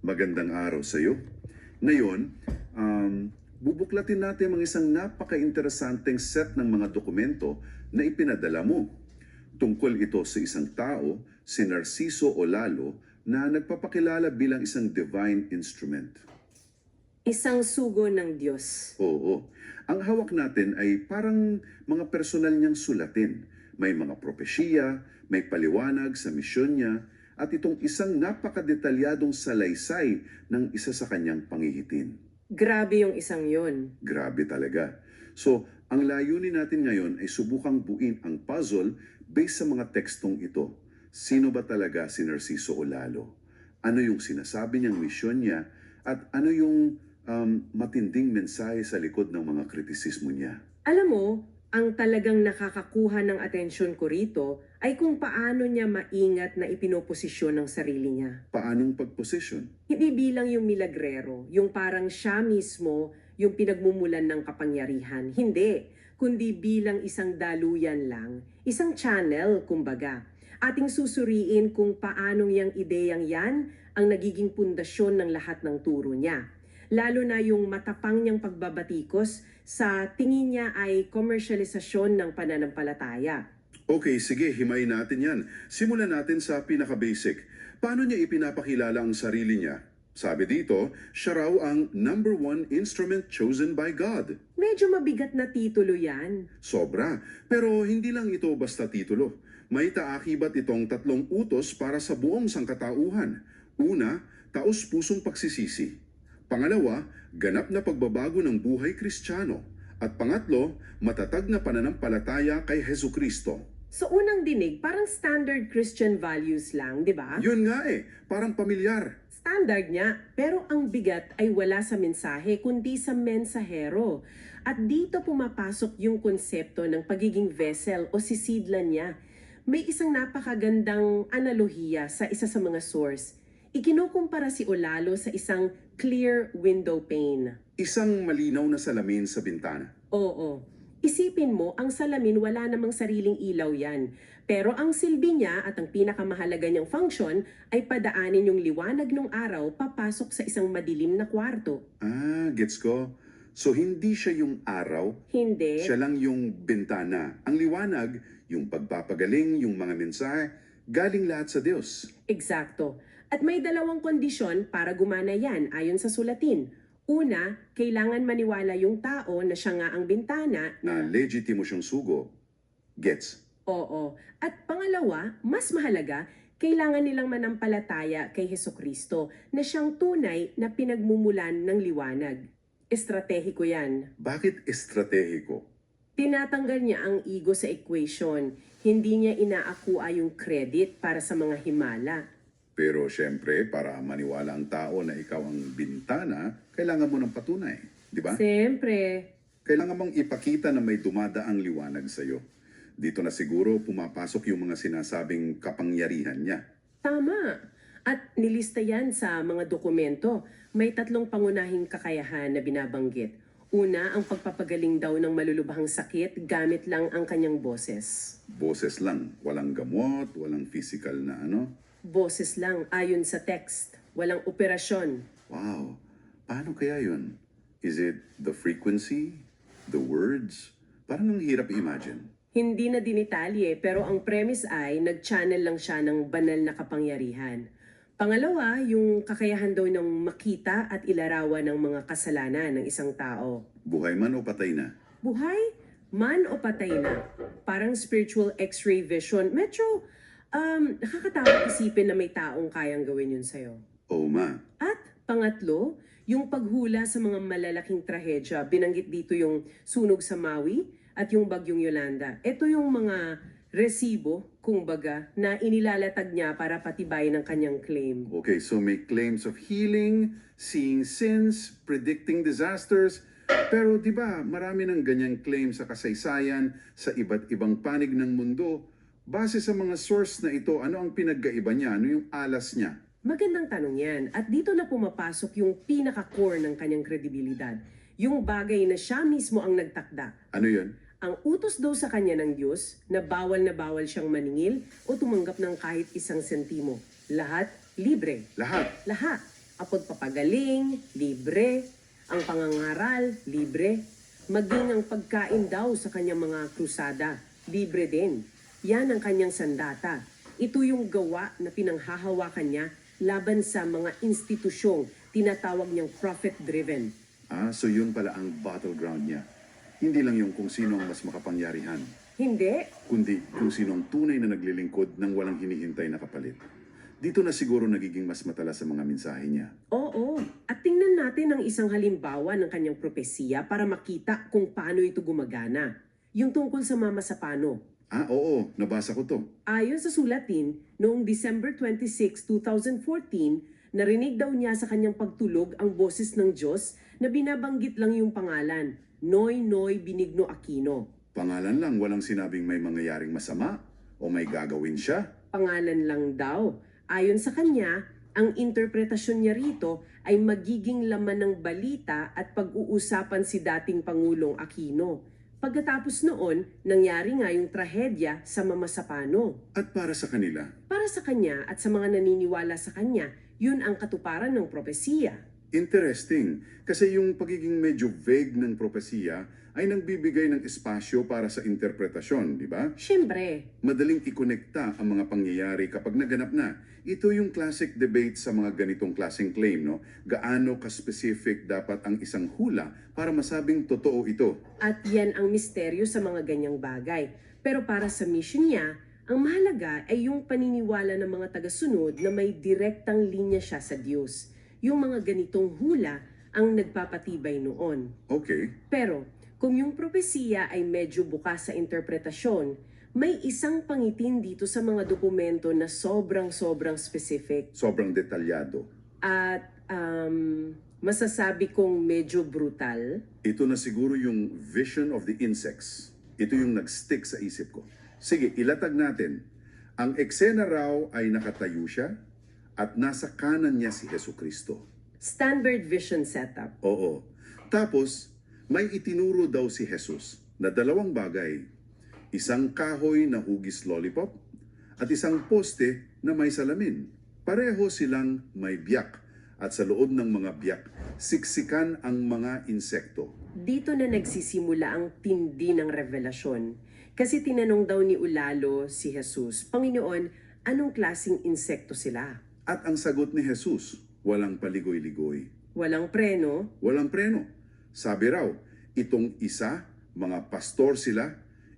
Magandang araw sa iyo. Ngayon, bubuklatin natin mga isang napaka-interesanteng set ng mga dokumento na ipinadala mo. Tungkol ito sa isang tao, si Narciso Olalo, na nagpapakilala bilang isang divine instrument. Isang sugo ng Diyos. Oo. Ang hawak natin ay parang mga personal niyang sulatin. May mga propesya, may paliwanag sa misyon niya, at itong isang napakadetalyadong salaysay ng isa sa kanyang pangihitin. Grabe yung isang yon. Grabe talaga. So, ang layunin natin ngayon ay subukang buuin ang puzzle based sa mga tekstong ito. Sino ba talaga si Narciso Olalo? Ano yung sinasabi niyang misyon niya? At ano yung matinding mensahe sa likod ng mga kritisismo niya? Alam mo, ang talagang nakakakuha ng atensyon ko rito ay kung paano niya maingat na ipinoposisyon ng sarili niya. Paanong pagposisyon? Hindi bilang yung milagrero, yung parang siya mismo yung pinagmumulan ng kapangyarihan. Hindi, kundi bilang isang daluyan lang, isang channel, kumbaga. Ating susuriin kung paanong yung ideyang yan ang nagiging pundasyon ng lahat ng turo niya. Lalo na yung matapang niyang pagbabatikos sa tingin niya ay komersyalisasyon ng pananampalataya. Okay, sige, himayin natin yan. Simulan natin sa pinaka-basic. Paano niya ipinapakilala ang sarili niya? Sabi dito, siya raw ang number one instrument chosen by God. Medyo mabigat na titulo yan. Sobra. Pero hindi lang ito basta titulo. May taakibat itong 3 utos para sa buong sangkatauhan. Una, taos-pusong pagsisisi. Pangalawa, ganap na pagbabago ng buhay Kristiyano. At pangatlo, matatag na pananampalataya kay Hesukristo. Sa unang dinig, parang standard Christian values lang, di ba? Yun nga parang pamilyar. Standard niya, pero ang bigat ay wala sa mensahe kundi sa mensahero. At dito pumapasok yung konsepto ng pagiging vessel o sisidlan niya. May isang napakagandang analohiya sa isa sa mga source. Ikinukumpara si Olalo sa isang clear window pane. Isang malinaw na salamin sa bintana. Oo. Isipin mo, ang salamin wala namang sariling ilaw yan. Pero ang silbi niya at ang pinakamahalaga niyang function ay padaanin yung liwanag ng araw papasok sa isang madilim na kwarto. Gets ko. So hindi siya yung araw, Hindi. siya lang yung bintana. Ang liwanag, yung pagpapagaling, yung mga mensahe, galing lahat sa Diyos. Eksakto. At may dalawang kondisyon para gumana yan ayon sa sulatin. Una, kailangan maniwala yung tao na siya nga ang bintana Na legitimo siyang sugo. Gets? Oo. At pangalawa, mas mahalaga, kailangan nilang manampalataya kay Hesukristo na siyang tunay na pinagmumulan ng liwanag. Estratehiko yan. Bakit estratehiko? Tinatanggal niya ang ego sa equation. Hindi niya inaakua yung credit para sa mga himala. Pero syempre, para maniwala ang tao na ikaw ang bintana, kailangan mo ng patunay. Di ba? Siyempre. Kailangan mong ipakita na may dumadaang liwanag sa iyo. Dito na siguro pumapasok yung mga sinasabing kapangyarihan niya. Tama. At nilista yan sa mga dokumento. May 3 pangunahing kakayahan na binabanggit. Una, ang pagpapagaling daw ng malulubhang sakit gamit lang ang kanyang boses. Boses lang, walang gamot, walang physical na ano. Boses lang ayon sa text. Walang operasyon. Wow, paano kaya yun? Is it the frequency? The words? Parang ang hirap i-imagine. Hindi na dinitalye pero ang premise ay nag-channel lang siya ng banal na kapangyarihan. Pangalawa, yung kakayahan daw ng makita at ilarawan ng mga kasalanan ng isang tao. Buhay man o patay na? Buhay, man o patay na. Parang spiritual x-ray vision. Medyo nakakatakot isipin na may taong kayang gawin yun sa'yo. Oo ma. At pangatlo, yung paghula sa mga malalaking trahedya. Binanggit dito yung sunog sa Maui at yung bagyong Yolanda. Ito yung mga resibo, kumbaga, na inilalatag niya para patibayin ang kanyang claim. Okay, so may claims of healing, seeing sins, predicting disasters. Pero di ba marami ng ganyang claim sa kasaysayan, sa iba't ibang panig ng mundo. Base sa mga source na ito, ano ang pinagkaiba niya? Ano yung alas niya? Magandang tanong yan. At dito na pumapasok yung pinaka-core ng kanyang kredibilidad. Yung bagay na siya mismo ang nagtakda. Ano yun? Ang utos daw sa kanya ng Diyos na bawal siyang maningil o tumanggap ng kahit 1 sentimo. Lahat libre. Lahat. Lahat. Ang pagpapagaling, libre. Ang pangangaral, libre. Maging ang pagkain daw sa kanyang mga krusada, libre din. Yan ang kanyang sandata. Ito yung gawa na pinanghahawakan niya laban sa mga institusyong tinatawag niyang profit-driven. So yun pala ang battleground niya. Hindi lang yung kung sino ang mas makapangyarihan, Hindi. kundi kung sino ang tunay na naglilingkod ng walang hinihintay na kapalit. Dito na siguro nagiging mas matalas sa mga mensahe niya. Oo. At tingnan natin ang isang halimbawa ng kanyang propesiya para makita kung paano ito gumagana. Yung tungkol sa Mama Sapano. Oo, nabasa ko to. Ayon sa sulatin, noong December 26, 2014, narinig daw niya sa kanyang pagtulog ang boses ng Diyos na binabanggit lang yung pangalan, Noynoy Benigno Aquino. Pangalan lang, walang sinabing may mangyayaring masama o may gagawin siya. Pangalan lang daw. Ayon sa kanya, ang interpretasyon niya rito ay magiging laman ng balita at pag-uusapan si dating Pangulong Aquino. Pagkatapos noon, nangyari nga yung trahedya sa Mama Sapano. At para sa kanila, Para sa kanya at sa mga naniniwala sa kanya, yun ang katuparan ng propesiya. interesting, kasi yung pagiging medyo vague ng propesiya ay nagbibigay ng espasyo para sa interpretasyon, di ba? Siyempre, Madaling ikonekta ang mga pangyayari kapag naganap na. Ito yung classic debate sa mga ganitong klaseng claim, no? Gaano ka-specific dapat ang isang hula para masabing totoo ito? at yan ang misteryo sa mga ganyang bagay. Pero para sa mission niya, ang mahalaga ay yung paniniwala ng mga tagasunod na may direktang linya siya sa Diyos. Yung mga ganitong hula ang nagpapatibay noon. Okay, Pero kung yung propesiya ay medyo bukas sa interpretasyon, may isang pangitin dito sa mga dokumento na sobrang specific sobrang detalyado. at masasabi kong medyo brutal. Ito na siguro yung vision of the insects. Ito yung nag-stick sa isip ko. Sige, ilatag natin. Ang eksena raw ay nakatayo siya at nasa kanan niya si Jesucristo. Standard vision setup. Oo. Tapos, may itinuro daw si Jesus na dalawang bagay. Isang kahoy na hugis lollipop at isang poste na may salamin. Pareho silang may biyak at sa loob ng mga biyak, siksikan ang mga insekto. Dito na nagsisimula ang tindi ng revelasyon. Kasi tinanong daw ni Ulalo si Jesus, Panginoon, anong klasing insekto sila? At ang sagot ni Jesus, walang paligoy-ligoy. Walang preno, Walang preno. Sabi raw, itong isa, mga pastor sila,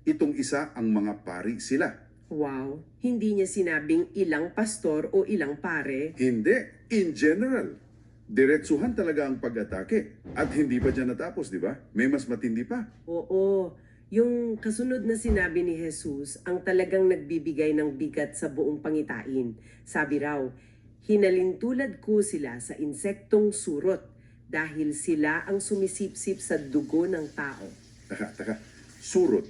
itong isa, ang mga pari sila. wow, hindi niya sinabing ilang pastor o ilang pare. Hindi, in general. Diretsuhan talaga ang pag-atake. At hindi pa dyan natapos, di ba? May mas matindi pa. Oo, yung kasunod na sinabi ni Jesus ang talagang nagbibigay ng bigat sa buong pangitain. Sabi raw, hinalintulad ko sila sa insektong surot dahil sila ang sumisipsip sa dugo ng tao. Taka. Surot.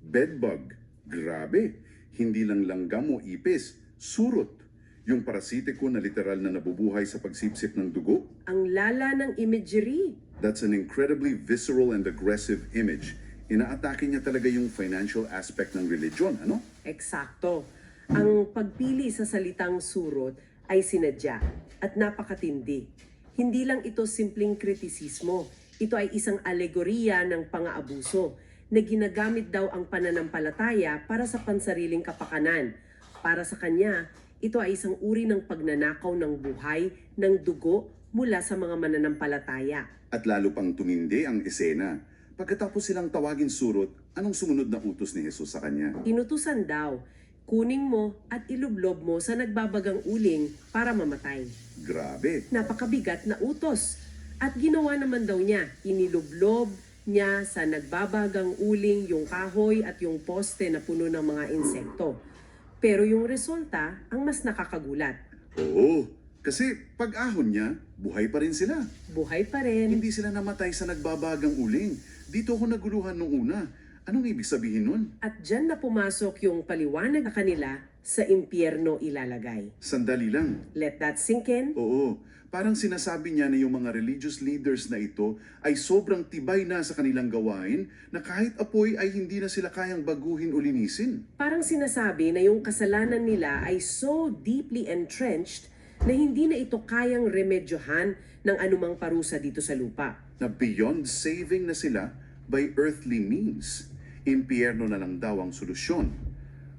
Bedbug. Grabe. Hindi lang langgam o ipis. Surot. Yung parasitiko na literal na nabubuhay sa pagsipsip ng dugo. Ang lala ng imagery. That's an incredibly visceral and aggressive image. Inaatake niya talaga yung financial aspect ng religion, ano? Eksakto. Ang pagpili sa salitang surot ay sinadya at napakatindi. Hindi lang ito simpleng kritisismo. Ito ay isang alegorya ng pang-aabuso na ginagamit daw ang pananampalataya para sa pansariling kapakanan. Para sa kanya, ito ay isang uri ng pagnanakaw ng buhay ng dugo mula sa mga mananampalataya. At lalo pang tumindi ang esena. Pagkatapos silang tawagin surot, anong sumunod na utos ni Jesus sa kanya? Inutusan daw, kuning mo at ilublob mo sa nagbabagang uling para mamatay. Grabe. Napakabigat na utos. At ginawa naman daw niya, inilublob niya sa nagbabagang uling yung kahoy at yung poste na puno ng mga insekto. Pero yung resulta ang mas nakakagulat. Oo, kasi pag-ahon niya, buhay pa rin sila. Buhay pa rin. Hindi sila namatay sa nagbabagang uling. Dito ako naguluhan nung una. Anong ibig sabihin nun? At dyan na pumasok yung paliwanag na kanila sa impyerno ilalagay. Sandali lang. Let that sink in. Oo, parang sinasabi niya na yung mga religious leaders na ito ay sobrang tibay na sa kanilang gawain na kahit apoy ay hindi na sila kayang baguhin o linisin. Parang sinasabi na yung kasalanan nila ay so deeply entrenched na hindi na ito kayang remedyohan ng anumang parusa dito sa lupa. Na beyond saving na sila by earthly means, impyerno na lang daw ang solusyon.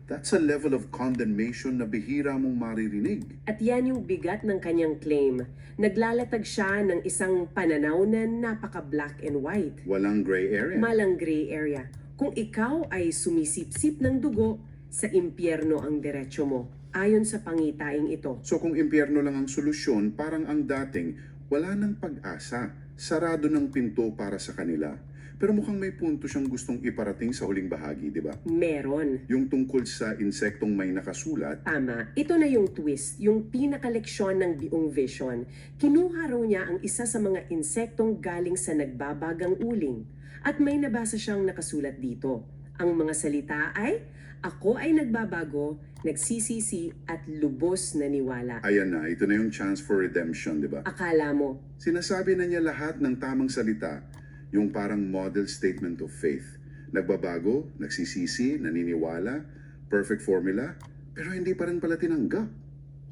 That's a level of condemnation na bihira mong maririnig. At yan yung bigat ng kanyang claim. Naglalatag siya ng isang pananaw na napaka-black and white. Walang gray area. Malang gray area. Kung ikaw ay sumisipsip ng dugo, sa impyerno ang diretsyo mo, ayon sa pangitaing ito. So kung impyerno lang ang solusyon, parang ang dating, wala nang pag-asa. Sarado ng pinto para sa kanila. Pero mukhang may punto siyang gustong iparating sa huling bahagi, di ba? Meron. Yung tungkol sa insektong may nakasulat. Tama. Ito na yung twist, yung pinakaleksyon ng Buong Vision. Kinuha raw niya ang isa sa mga insektong galing sa nagbabagang uling. At may nabasa siyang nakasulat dito. Ang mga salita ay, "Ako ay nagbabago, nagsisisi at lubos na niwala." Ayan na, ito na yung chance for redemption, di ba? Akala mo, Sinasabi na niya lahat ng tamang salita, yung parang model statement of faith. Nagbabago, nagsisisi, naniniwala, perfect formula, pero hindi pa rin pala tinanggap.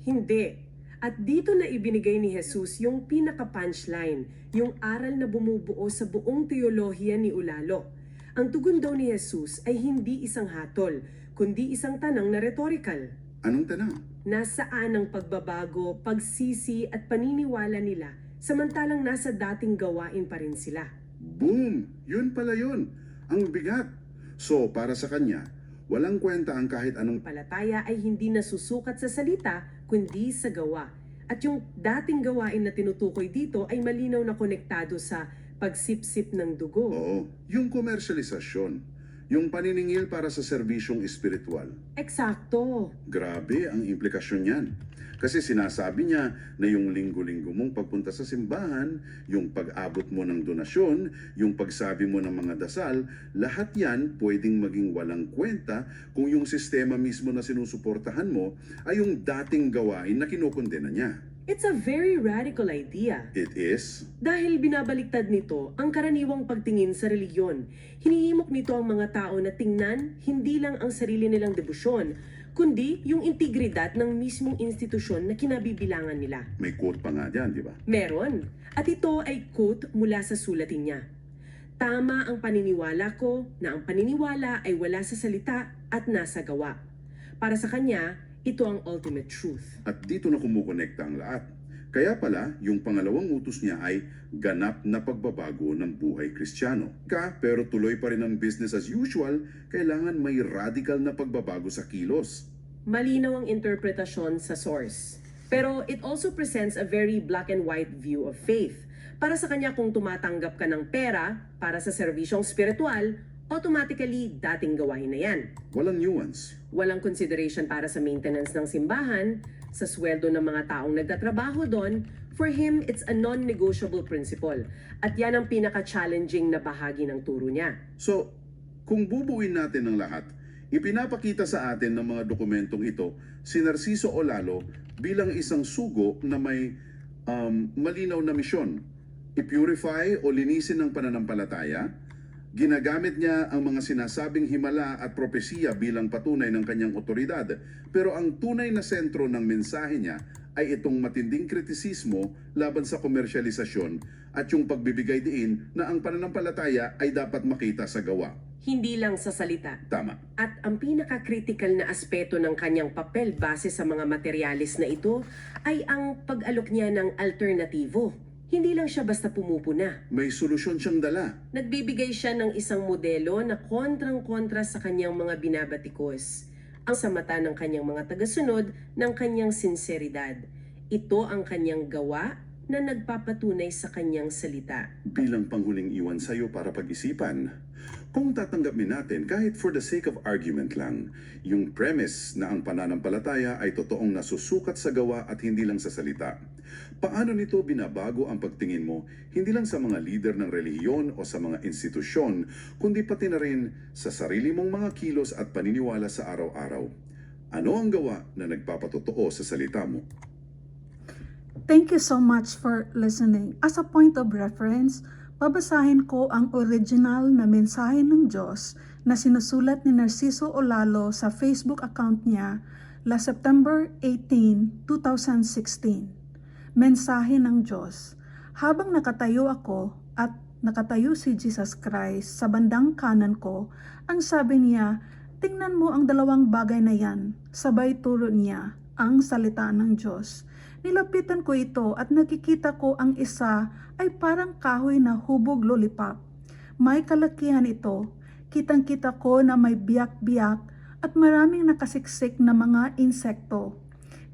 hindi. At dito na ibinigay ni Jesus yung pinaka-punchline, yung aral na bumubuo sa buong teolohiya ni Ulalo. Ang tugon daw ni Jesus ay hindi isang hatol, kundi isang tanang na rhetorical. Anong tanong? Nasaan ang pagbabago, pagsisi at paniniwala nila samantalang nasa dating gawain pa rin sila? Boom! Yun pala yun. Ang bigat. So, para sa kanya, walang kwenta ang kahit anong Palataya ay hindi nasusukat sa salita, kundi sa gawa. At yung dating gawain na tinutukoy dito ay malinaw na konektado sa pagsipsip ng dugo. Oo, yung komersyalisasyon, yung paniningil para sa serbisyong espiritual. Eksakto. Grabe ang implikasyon niyan. Kasi sinasabi niya na yung linggo-linggo mong pagpunta sa simbahan, yung pag-abot mo ng donasyon, yung pagsabi mo ng mga dasal, lahat yan pwedeng maging walang kwenta kung yung sistema mismo na sinusuportahan mo ay yung dating gawain na kinokondena niya. It's a very radical idea. It is. Dahil binabaliktad nito ang karaniwang pagtingin sa reliyon. Hinihimok nito ang mga tao na tingnan hindi lang ang sarili nilang debosyon, kundi yung integridad ng mismong institusyon na kinabibilangan nila. May quote pa nga dyan, di ba? Meron. At ito ay quote mula sa sulatin niya. "Tama ang paniniwala ko na ang paniniwala ay wala sa salita at nasa gawa. Para sa kanya, ito ang ultimate truth." At dito na kumukonekta ang lahat. Kaya pala, yung pangalawang utos niya ay ganap na pagbabago ng buhay Kristiyano. Pero tuloy pa rin ang business as usual, kailangan may radical na pagbabago sa kilos. Malinaw ang interpretasyon sa source. Pero it also presents a very black and white view of faith. Para sa kanya, kung tumatanggap ka ng pera para sa serbisyong spiritual, automatically dating gawain na yan. Walang nuance. Walang consideration para sa maintenance ng simbahan, sa sweldo ng mga taong nagtatrabaho doon. For him, it's a non-negotiable principle. At yan ang pinaka-challenging na bahagi ng turo niya. So, kung bubuin natin ng lahat, ipinapakita sa atin ng mga dokumentong ito si Narciso Olalo bilang isang sugo na may malinaw na misyon. I-purify o linisin ng pananampalataya. Ginagamit niya ang mga sinasabing himala at propesiya bilang patunay ng kanyang otoridad. Pero ang tunay na sentro ng mensahe niya ay itong matinding kritisismo laban sa komersyalisasyon at yung pagbibigay diin na ang pananampalataya ay dapat makita sa gawa. Hindi lang sa salita. Tama. At ang pinaka-critical na aspeto ng kanyang papel base sa mga materialis na ito ay ang pag-alok niya ng alternatibo. Hindi lang siya basta pumupuna. May solusyon siyang dala. Nagbibigay siya ng isang modelo na kontrang-kontra sa kanyang mga binabatikos. Ang sa mata ng kanyang mga tagasunod ng kanyang sinseridad. Ito ang kanyang gawa na nagpapatunay sa kanyang salita. Bilang panghuling iwan sa'yo para pag-isipan, kung tatanggapin natin kahit for the sake of argument lang, yung premise na ang pananampalataya ay totoong nasusukat sa gawa at hindi lang sa salita, paano nito binabago ang pagtingin mo hindi lang sa mga lider ng relihiyon o sa mga institusyon, kundi pati na rin sa sarili mong mga kilos at paniniwala sa araw-araw? Ano ang gawa na nagpapatotoo sa salita mo? Thank you so much for listening. As a point of reference, babasahin ko ang original na mensahe ng Diyos na sinusulat ni Narciso Olalo sa Facebook account niya September 18, 2016. Mensahe ng Diyos. Habang nakatayo ako at nakatayo si Jesus Christ sa bandang kanan ko, ang sabi niya, tingnan mo ang dalawang bagay na yan. Sabay turo niya ang salita ng Diyos. Nilapitan ko ito at nakikita ko ang isa ay parang kahoy na hubog lollipop. May kalakihan ito. Kitang-kita ko na may biyak-biyak at maraming nakasiksik na mga insekto.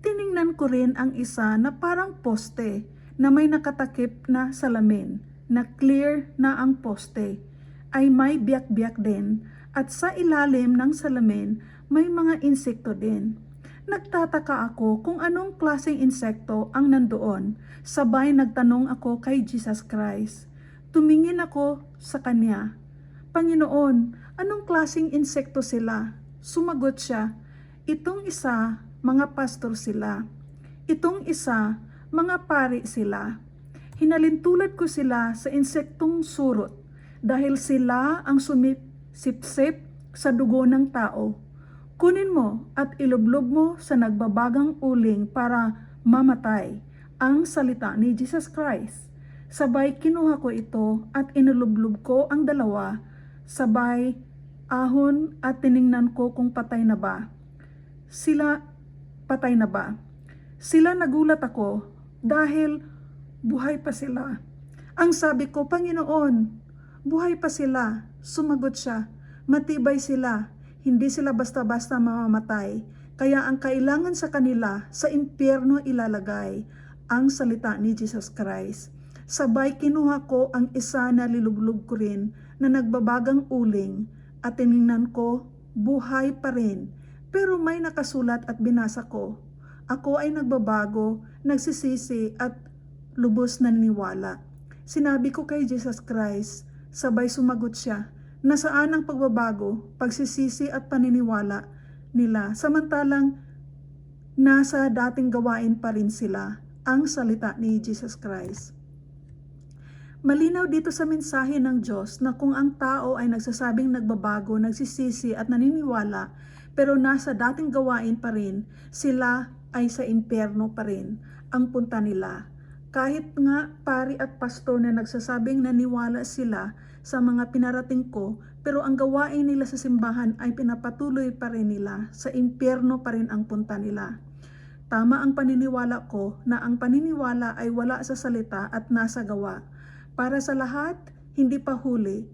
Tiningnan ko rin ang isa na parang poste na may nakatakip na salamin na clear na ang poste ay may biyak-biyak din at sa ilalim ng salamin may mga insekto din. Nagtataka ako kung anong klaseng insekto ang nandoon. Sabay nagtanong ako kay Jesus Christ. Tumingin ako sa kanya. Panginoon, anong klaseng insekto sila? Sumagot siya, itong isa, mga pastor sila. Itong isa, mga pari sila. Hinalintulad ko sila sa insektong surot dahil sila ang sumipsip sa dugo ng tao. Kunin mo at ilublob mo sa nagbabagang uling para mamatay. Ang salita ni Jesus Christ. Sabay kinuha ko ito at inulublob ko ang dalawa. Sabay ahon at tiningnan ko kung patay na ba. Sila nagulat ako dahil buhay pa sila. Ang sabi ko, Panginoon, buhay pa sila. Sumagot siya, matibay sila. Hindi sila basta-basta mamamatay. Kaya ang kailangan sa kanila sa impyerno ilalagay. Ang salita ni Jesus Christ. Sabay kinuha ko ang isa na lilublob ko rin na nagbabagang uling at tiningnan ko, buhay pa rin. Pero may nakasulat at binasa ko. Ako ay nagbabago, nagsisisi at lubos na niniwala. Sinabi ko kay Jesus Christ, sabay sumagot siya, nasaan ang pagbabago, pagsisisi at paniniwala nila, samantalang nasa dating gawain pa rin sila. Ang salita ni Jesus Christ. Malinaw dito sa mensahe ng Diyos na kung ang tao ay nagsasabing nagbabago, nagsisisi at naniniwala, pero nasa dating gawain pa rin, sila ay sa impyerno pa rin ang punta nila. Kahit nga pari at pastor na nagsasabing naniwala sila sa mga pinarating ko, pero ang gawain nila sa simbahan ay pinapatuloy pa rin nila, sa impyerno pa rin ang punta nila. Tama ang paniniwala ko na ang paniniwala ay wala sa salita at nasa gawa. Para sa lahat, hindi pa huli.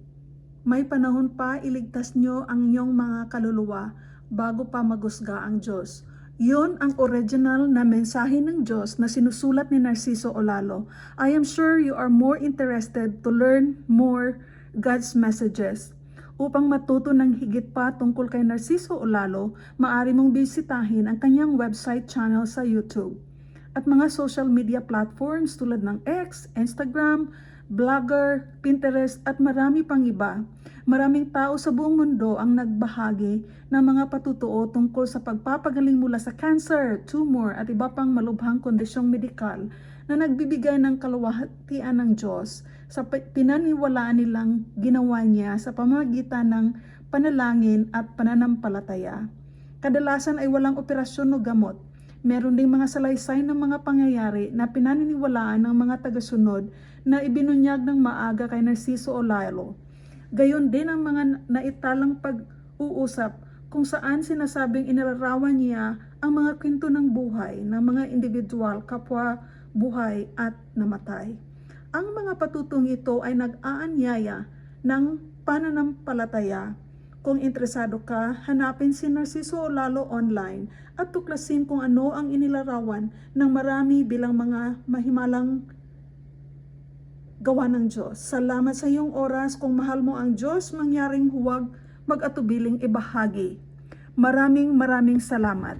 May panahon pa iligtas nyo ang inyong mga kaluluwa bago pa magusga ang Diyos. Yun ang original na mensahe ng Diyos na sinusulat ni Narciso Olalo. I am sure you are more interested to learn more God's messages. Upang matuto ng higit pa tungkol kay Narciso Olalo, maaari mong bisitahin ang kanyang website channel sa YouTube at mga social media platforms tulad ng X, Instagram, Blogger, Pinterest at marami pang iba. Maraming tao sa buong mundo ang nagbahagi ng mga patutuo tungkol sa pagpapagaling mula sa cancer, tumor at iba pang malubhang kondisyong medikal na nagbibigay ng kaluwalhatian ng Diyos sa pinaniwalaan nilang ginawa niya sa pamamagitan ng panalangin at pananampalataya. Kadalasan ay walang operasyon o gamot. Meron ding mga salaysay ng mga pangyayari na pinaniniwalaan ng mga tagasunod na ibinunyag ng maaga kay Narciso Olalo. Gayon din ang mga naitalang pag-uusap kung saan sinasabing inilarawan niya ang mga kwento ng buhay ng mga individual, kapwa, buhay at namatay. Ang mga patutong ito ay nag-aanyaya ng pananampalataya. Kung interesado ka, hanapin si Narciso Olalo online at tuklasin kung ano ang inilarawan ng marami bilang mga mahimalang gawa ng Diyos. Salamat sa iyong oras. Kung mahal mo ang Diyos, mangyaring huwag mag-atubiling ibahagi. Maraming salamat.